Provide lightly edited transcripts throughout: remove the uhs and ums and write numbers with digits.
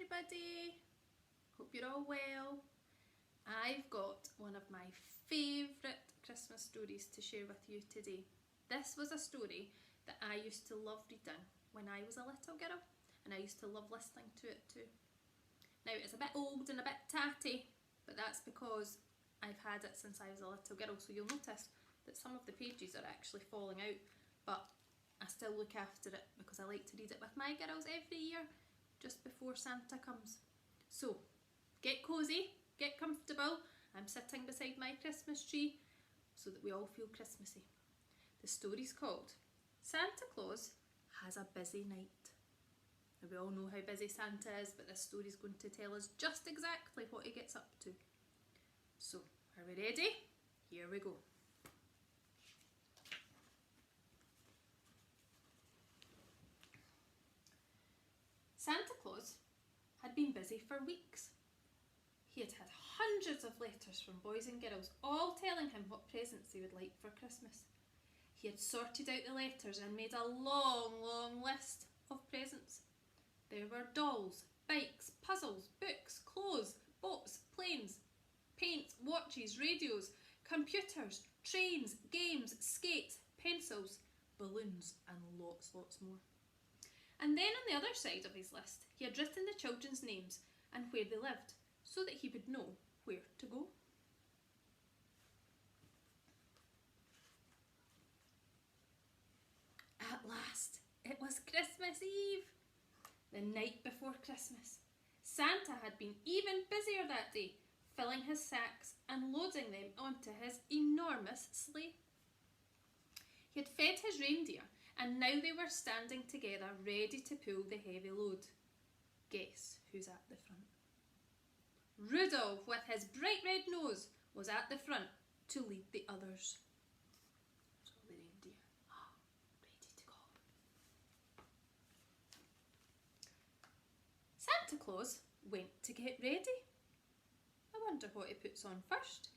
everybody, hope you're all well. I've got one of my favourite Christmas stories to share with you today. This was a story that I used to love reading when I was a little girl, and I used to love listening to it too. Now it's a bit old and a bit tatty, but that's because I've had it since I was a little girl, so you'll notice that some of the pages are actually falling out, but I still look after it because I like to read it with my girls every year just before Santa comes. So get cosy, get comfortable. I'm sitting beside my Christmas tree so that we all feel Christmassy. The story's called Santa Claus Has a Busy Night. Now we all know how busy Santa is, but this story's going to tell us just exactly what he gets up to. So, are we ready? Here we go. Santa Claus had been busy for weeks. He had had hundreds of letters from boys and girls, all telling him what presents they would like for Christmas. He had sorted out the letters and made a long, long list of presents. There were dolls, bikes, puzzles, books, clothes, boats, planes, paint, watches, radios, computers, trains, games, skates, pencils, balloons, and lots more. And then on the other side of his list, he had written the children's names and where they lived, so that he would know where to go. At last, it was Christmas Eve, the night before Christmas. Santa had been even busier that day, filling his sacks and loading them onto his enormous sleigh. He had fed his reindeer, and now they were standing together ready to pull the heavy load. Guess who's at the front? Rudolph, with his bright red nose, was at the front to lead the others. So the reindeer are ready to go. Santa Claus went to get ready. I wonder what he puts on first.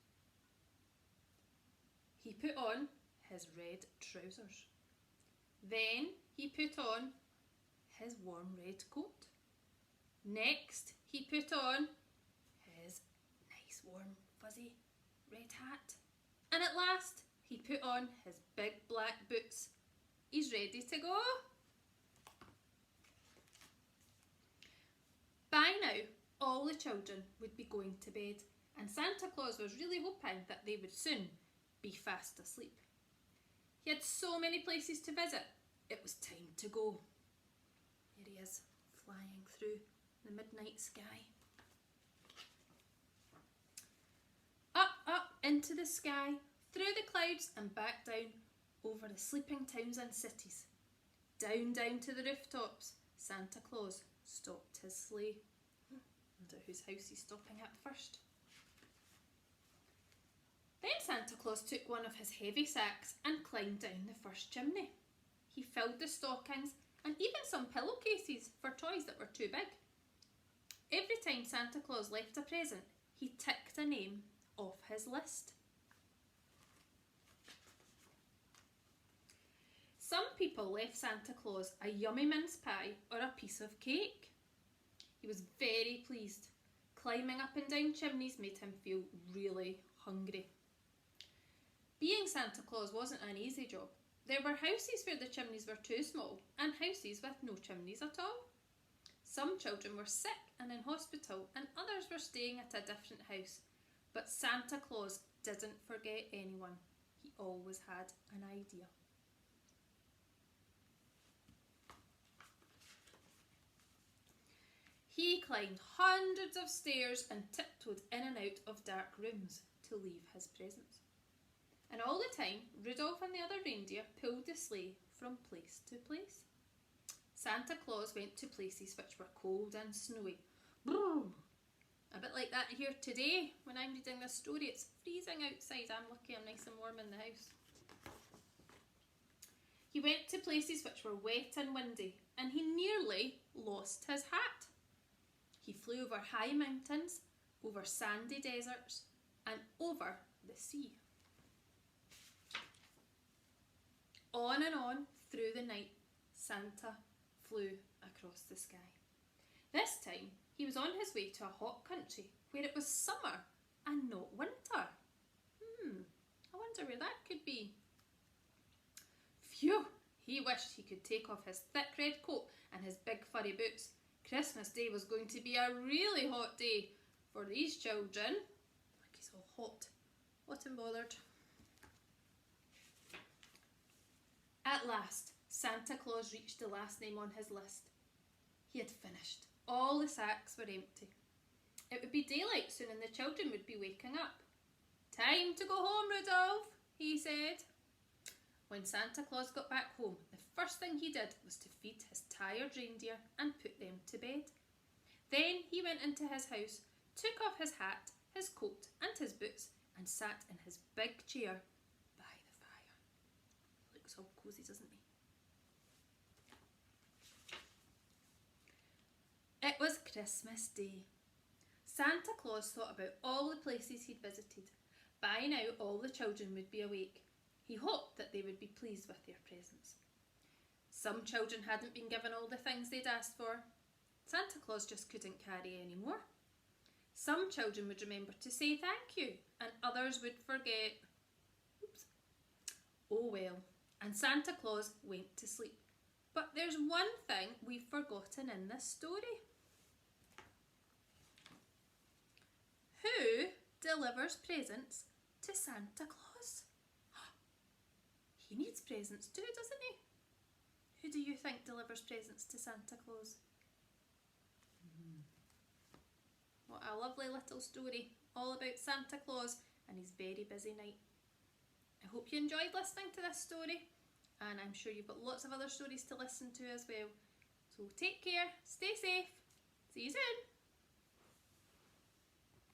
He put on his red trousers. Then he put on his warm red coat. Next, he put on his nice warm fuzzy red hat. And at last, he put on his big black boots. He's ready to go. By now, all the children would be going to bed, and Santa Claus was really hoping that they would soon be fast asleep. He had so many places to visit, it was time to go. Here he is, flying through the midnight sky. Up into the sky, through the clouds and back down, over the sleeping towns and cities. Down to the rooftops, Santa Claus stopped his sleigh. I wonder whose house he's stopping at first. Then Santa Claus took one of his heavy sacks and climbed down the first chimney. He filled the stockings and even some pillowcases for toys that were too big. Every time Santa Claus left a present, he ticked a name off his list. Some people left Santa Claus a yummy mince pie or a piece of cake. He was very pleased. Climbing up and down chimneys made him feel really hungry. Being Santa Claus wasn't an easy job. There were houses where the chimneys were too small and houses with no chimneys at all. Some children were sick and in hospital, and others were staying at a different house. But Santa Claus didn't forget anyone. He always had an idea. He climbed hundreds of stairs and tiptoed in and out of dark rooms to leave his presents. And all the time, Rudolph and the other reindeer pulled the sleigh from place to place. Santa Claus went to places which were cold and snowy. A bit like that here today when I'm reading this story. It's freezing outside. I'm lucky I'm nice and warm in the house. He went to places which were wet and windy, and he nearly lost his hat. He flew over high mountains, over sandy deserts, and over the sea. On and on through the night, Santa flew across the sky. This time he was on his way to a hot country where it was summer and not winter. I wonder where that could be. Phew! He wished he could take off his thick red coat and his big furry boots. Christmas Day was going to be a really hot day for these children. Like he's all hot. Hot and bothered. At last, Santa Claus reached the last name on his list. He had finished. All the sacks were empty. It would be daylight soon and the children would be waking up. "Time to go home, Rudolph," he said. When Santa Claus got back home, the first thing he did was to feed his tired reindeer and put them to bed. Then he went into his house, took off his hat, his coat and his boots and sat in his big chair by the fire. He looks all cosy, doesn't he? It was Christmas Day. Santa Claus thought about all the places he'd visited. By now all the children would be awake. He hoped that they would be pleased with their presents. Some children hadn't been given all the things they'd asked for. Santa Claus just couldn't carry any more. Some children would remember to say thank you and others would forget. Oops. Oh well, and Santa Claus went to sleep. But there's one thing we've forgotten in this story. Who delivers presents to Santa Claus? He needs presents too, doesn't he? Who do you think delivers presents to Santa Claus? What a lovely little story, all about Santa Claus and his very busy night. I hope you enjoyed listening to this story, and I'm sure you've got lots of other stories to listen to as well. So take care, stay safe, see you soon.